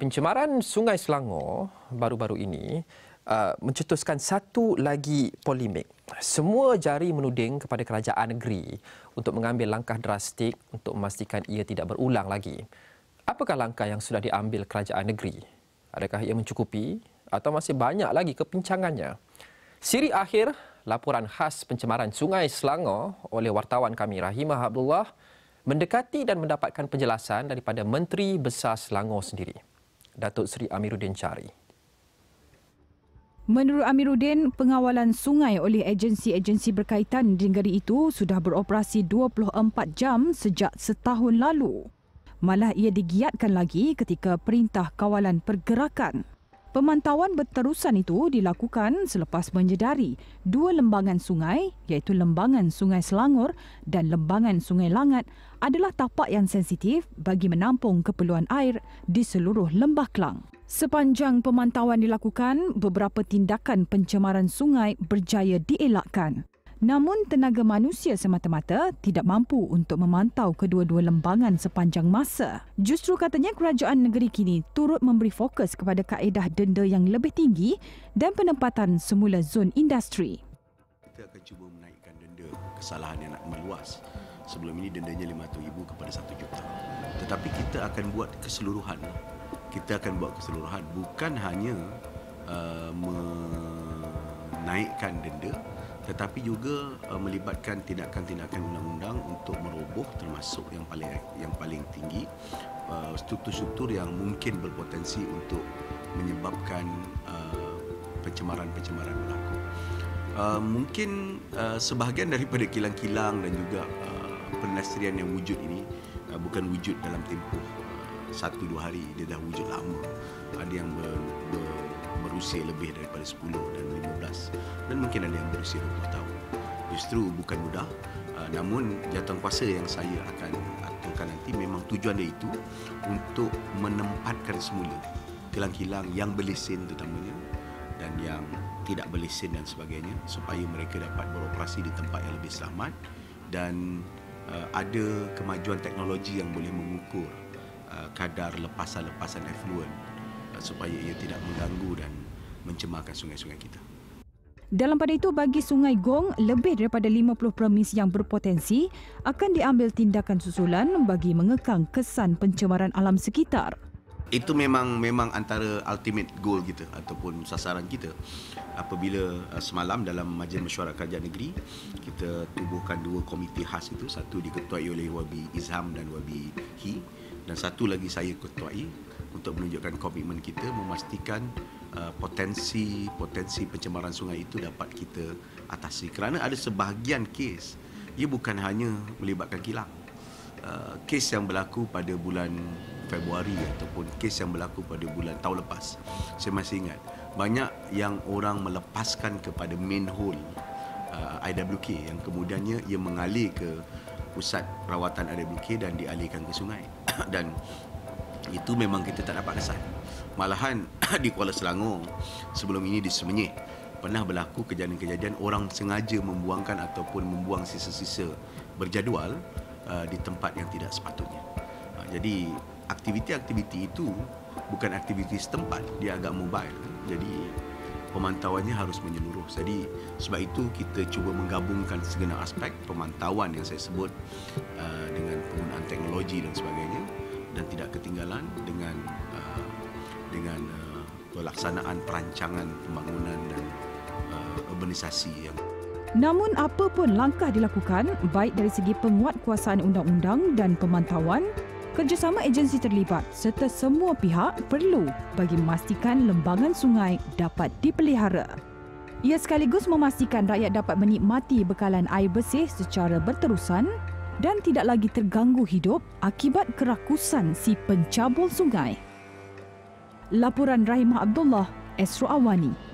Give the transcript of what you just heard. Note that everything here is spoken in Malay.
Pencemaran Sungai Selangor baru-baru ini mencetuskan satu lagi polemik. Semua jari menuding kepada kerajaan negeri untuk mengambil langkah drastik untuk memastikan ia tidak berulang lagi. Apakah langkah yang sudah diambil kerajaan negeri? Adakah ia mencukupi atau masih banyak lagi kepincangannya? Siri akhir laporan khas pencemaran Sungai Selangor oleh wartawan kami Rahimah Abdullah mendekati dan mendapatkan penjelasan daripada Menteri Besar Selangor sendiri, Datuk Seri Amiruddin Chari. Menurut Amiruddin, pengawalan sungai oleh agensi-agensi berkaitan di negeri itu sudah beroperasi 24 jam sejak setahun lalu. Malah ia digiatkan lagi ketika Perintah Kawalan Pergerakan. Pemantauan berterusan itu dilakukan selepas menyedari dua lembangan sungai iaitu Lembangan Sungai Selangor dan Lembangan Sungai Langat adalah tapak yang sensitif bagi menampung keperluan air di seluruh Lembah Klang. Sepanjang pemantauan dilakukan, beberapa tindakan pencemaran sungai berjaya dielakkan. Namun tenaga manusia semata-mata tidak mampu untuk memantau kedua-dua lembangan sepanjang masa. Justru katanya kerajaan negeri kini turut memberi fokus kepada kaedah denda yang lebih tinggi dan penempatan semula zon industri. Kita akan cuba menaikkan denda kesalahan yang nak meluas. Sebelum ini dendanya RM500,000 kepada RM1 juta. Tetapi kita akan buat keseluruhan. Kita akan buat keseluruhan, bukan hanya menaikkan denda, tetapi juga melibatkan tindakan-tindakan undang-undang untuk meroboh, termasuk yang paling tinggi struktur-struktur yang mungkin berpotensi untuk menyebabkan pencemaran-pencemaran berlaku. Mungkin sebahagian daripada kilang-kilang dan juga penindustrian yang wujud ini bukan wujud dalam tempoh 1-2 hari, dia dah wujud lama. Ada yang berusia lebih daripada 10 dan 15 dan mungkin ada yang berusia 20 tahun. Justru bukan mudah, namun jawatankuasa yang saya akan aturkan nanti memang tujuan dia itu untuk menempatkan semula kilang-kilang yang berlesen terutamanya dan yang tidak berlesen dan sebagainya supaya mereka dapat beroperasi di tempat yang lebih selamat dan ada kemajuan teknologi yang boleh mengukur kadar lepasan-lepasan efluen supaya ia tidak mengganggu dan mencemarkan sungai-sungai kita. Dalam pada itu, bagi Sungai Gong, lebih daripada 50 premis yang berpotensi akan diambil tindakan susulan bagi mengekang kesan pencemaran alam sekitar. Itu memang antara ultimate goal kita ataupun sasaran kita. Apabila semalam dalam Majlis Mesyuarat Kerajaan Negeri, kita tubuhkan 2 komiti khas itu, satu diketuai oleh Wabi Izham dan Wabi Hi, dan satu lagi saya ketuai untuk menunjukkan komitmen kita memastikan potensi pencemaran sungai itu dapat kita atasi. Kerana ada sebahagian kes, ia bukan hanya melibatkan kilang. Kes yang berlaku pada bulan Februari ataupun kes yang berlaku pada bulan tahun lepas, saya masih ingat, banyak yang orang melepaskan kepada manhole IWK yang kemudiannya ia mengalir ke pusat rawatan IWK dan dialihkan ke sungai. Dan itu memang kita tak dapat kesan. Malahan di Kuala Selangor sebelum ini di Semenyih pernah berlaku kejadian-kejadian orang sengaja membuangkan ataupun membuang sisa-sisa berjadual di tempat yang tidak sepatutnya. Jadi aktiviti-aktiviti itu bukan aktiviti setempat, dia agak mobile. Jadi pemantauannya harus menyeluruh. Jadi sebab itu kita cuba menggabungkan segenap aspek pemantauan yang saya sebut dengan penggunaan teknologi dan sebagainya, dan tidak ketinggalan dengan pelaksanaan perancangan pembangunan dan urbanisasi yang. Namun apapun langkah dilakukan, baik dari segi penguatkuasaan undang-undang dan pemantauan, kerjasama agensi terlibat serta semua pihak perlu bagi memastikan lembangan sungai dapat dipelihara. Ia sekaligus memastikan rakyat dapat menikmati bekalan air bersih secara berterusan dan tidak lagi terganggu hidup akibat kerakusan si pencabul sungai. Laporan Rahimah Abdullah, Astro Awani.